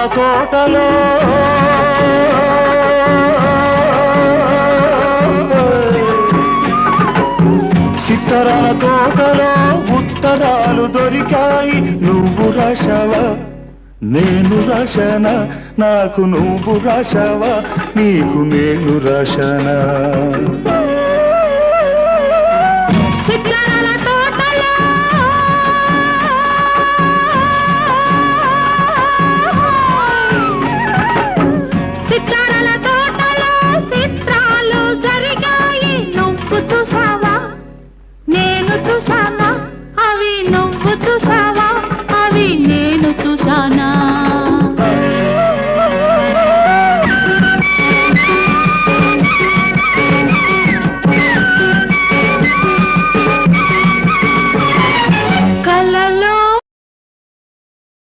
చిత్తరాల తోటలో చిత్తరాల తోటలో ఉత్తరాలు దొరికాయి నువ్వు రాశావా నేను రాశానా నాకు నువ్వు రాశావా నీకు నేను రాశానా